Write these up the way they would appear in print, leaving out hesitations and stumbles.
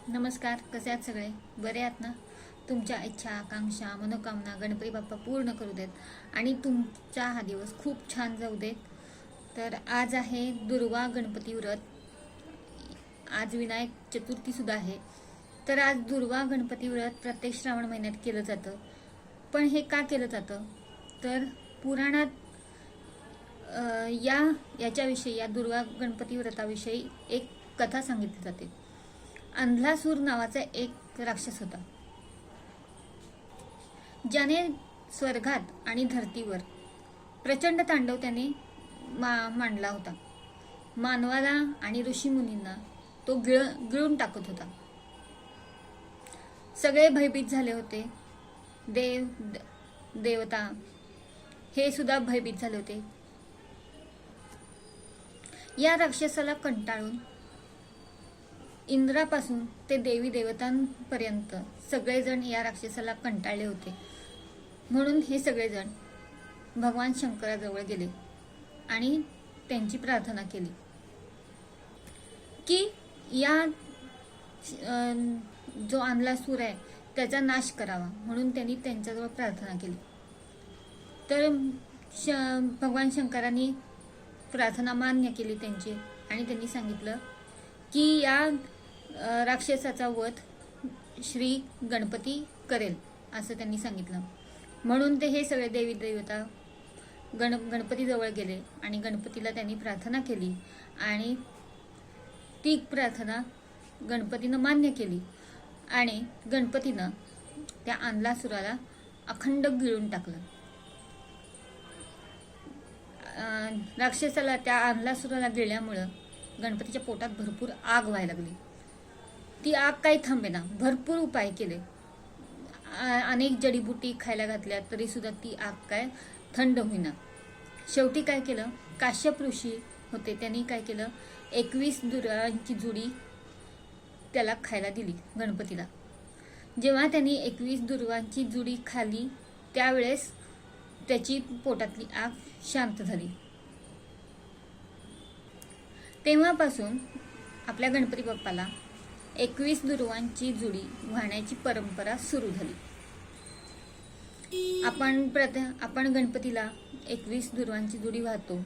नमस्कार, कसे आहात सगळे? बरे आहात ना? तुमच्या इच्छा, आकांक्षा, मनोकामना गणपती बाप्पा पूर्ण करू देत आणि तुमचा हा दिवस खूप छान जाऊ देत. तर आज आहे दुर्वा गणपती व्रत. आज विनायक चतुर्थी सुद्धा आहे. तर आज दुर्वा गणपती व्रत प्रत्येक श्रावण महिन्यात केलं जातं. पण हे का केलं जातं? तर पुराणात याच्याविषयी, या दुर्वा गणपती व्रताविषयी एक कथा सांगितली जाते. अंधलासूर नावाचा एक राक्षस होता, ज्याने स्वर्गात आणि धरतीवर प्रचंड तांडव त्याने मांडला होता. मानवाला आणि ऋषीमुनींना तो गिळून टाकत होता. सगळे भयभीत झाले होते. देवता हे सुद्धा भयभीत झाले होते. या राक्षसाला कंटाळून इंद्रापासून ते देवी देवतांपर्यंत सगळेजण या राक्षसाला कंटाळले होते. म्हणून हे सगळेजण भगवान शंकराजवळ गेले आणि त्यांची प्रार्थना केली की या जो अंधलासूर आहे त्याचा नाश करावा. म्हणून त्यांनी त्यांच्याजवळ प्रार्थना केली. तर भगवान शंकरांनी प्रार्थना मान्य केली त्यांची आणि त्यांनी सांगितलं की या राक्षसाचा वध श्री गणपती करेल असं त्यांनी सांगितलं. म्हणून ते हे सगळे देवी देवता गणपतीजवळ गेले आणि गणपतीला त्यांनी प्रार्थना केली आणि ती प्रार्थना गणपतीनं मान्य केली आणि गणपतीनं त्या अंधलासुराला अखंड गिळून टाकलं. राक्षसाला, त्या अंधलासुराला गिळल्यामुळं गणपतीच्या पोटात भरपूर आग व्हायला लागली. ती आग काही थांबेना. भरपूर उपाय केले, अनेक जडीबुटी खायला घातल्या तरी सुद्धा ती आग काय थंड होईना. शेवटी काय केलं, काश्यप ऋषी होते, त्यांनी काय केलं, 21 दुर्वांची जुडी त्याला खायला दिली गणपतीला. जेव्हा त्यांनी 21 दुर्वांची जुडी खाली त्यावेळेस त्याची पोटातली आग शांत झाली. तेव्हापासून आपल्या गणपती बाप्पाला 21 दुर्वांची जुडी वाहण्याची परंपरा सुरू झाली. आपण गणपतीला 21 दुर्वांची जुडी वाहतो.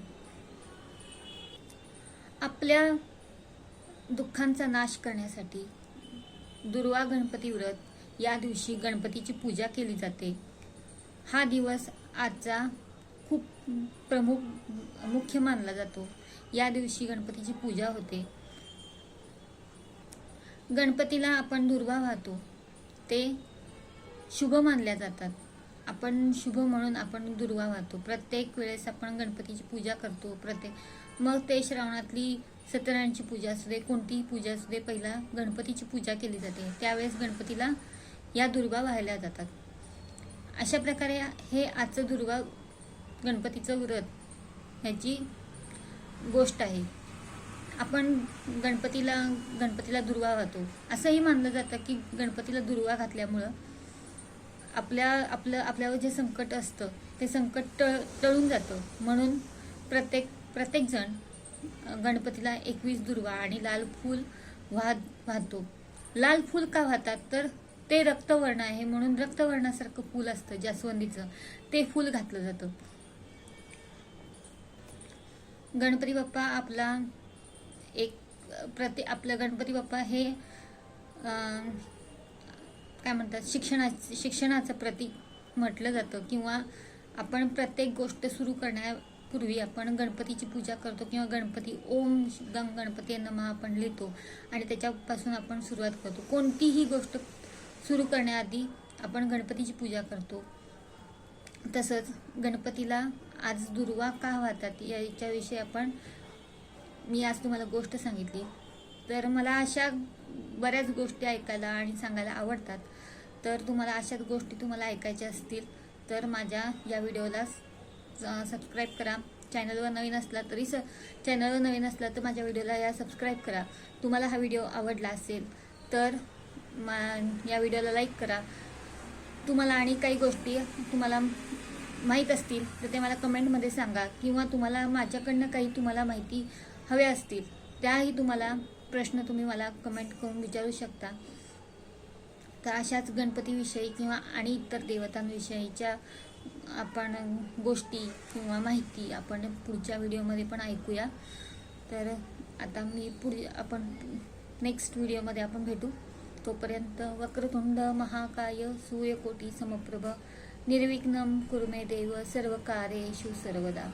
आपल्या दुःखांचा नाश करण्यासाठी दुर्वा गणपती व्रत, या दिवशी गणपतीची पूजा केली जाते. हा दिवस आजचा खूप मुख्य मानला जातो. या दिवशी गणपतीची पूजा होते. गणपतीला आपण दुर्वा वाहतो, ते शुभ मानल्या जातात. आपण शुभ म्हणून आपण दुर्वा वाहतो. प्रत्येक वेळेस आपण गणपतीची पूजा करतो. मग ते श्रावणातली सत्यनारायणची पूजा असू दे, कोणतीही पूजा असू दे, पहिला गणपतीची पूजा केली जाते. त्यावेळेस गणपतीला या दुर्वा वाहिल्या जातात. अशा प्रकारे हे आजचं दुर्वा गणपतीचं व्रत ह्याची गोष्ट आहे. आपण गणपतीला दुर्वा वाहतो. असंही मानलं जातं की गणपतीला दुर्वा घातल्यामुळं आपल्यावर जे संकट असतं ते संकट टळून जातं. म्हणून प्रत्येक जण गणपतीला 21 दुर्वा आणि लाल फूल वाहतो. लाल फूल का वाहतात, तर ते रक्तवर्ण आहे, म्हणून रक्तवर्णासारखं फूल असतं जास्वंदीचं, ते फूल घातलं जातं. गणपती बाप्पा आपलं गणपती बाप्पा हे काय म्हणतात, शिक्षणाचं प्रतीक म्हटलं जातं. किंवा आपण प्रत्येक गोष्ट सुरू करण्यापूर्वी आपण गणपतीची पूजा करतो किंवा गणपती ओम गणपती नमः आपण लिहितो आणि त्याच्यापासून आपण सुरुवात करतो. कोणतीही गोष्ट सुरू करण्याआधी आपण गणपतीची पूजा करतो. तसंच गणपतीला आज दुर्वा का वाहतात याच्याविषयी मी आज तुम्हाला गोष्ट सांगितली. तर मला अशा बऱ्याच गोष्टी ऐकायला आणि सांगायला आवडतात. तर तुम्हाला अशाच गोष्टी ऐकायच्या असतील तर माझ्या या व्हिडिओला सबस्क्राईब करा. चॅनलवर नवीन असला तर माझ्या व्हिडिओला सबस्क्राईब करा. तुम्हाला हा व्हिडिओ आवडला असेल तर या व्हिडिओला लाईक करा. तुम्हाला आणि काही गोष्टी तुम्हाला माहीत असतील तर ते मला कमेंटमध्ये सांगा. किंवा तुम्हाला माझ्याकडनं काही माहिती हव्या असतील त्याही तुम्हाला प्रश्न तुम्ही मला कमेंट करून विचारू शकता. तर अशाच गणपतीविषयी किंवा आणि इतर देवतांविषयीच्या आपण गोष्टी किंवा माहिती आपण पुढच्या व्हिडिओमध्ये पण ऐकूया. तर आता आपण नेक्स्ट व्हिडिओमध्ये आपण भेटू. तोपर्यंत वक्रतुंड महाकाय सूर्यकोटी समप्रभ निर्विघ्नं कुरु मे देव सर्वकार्येषु सर्वदा.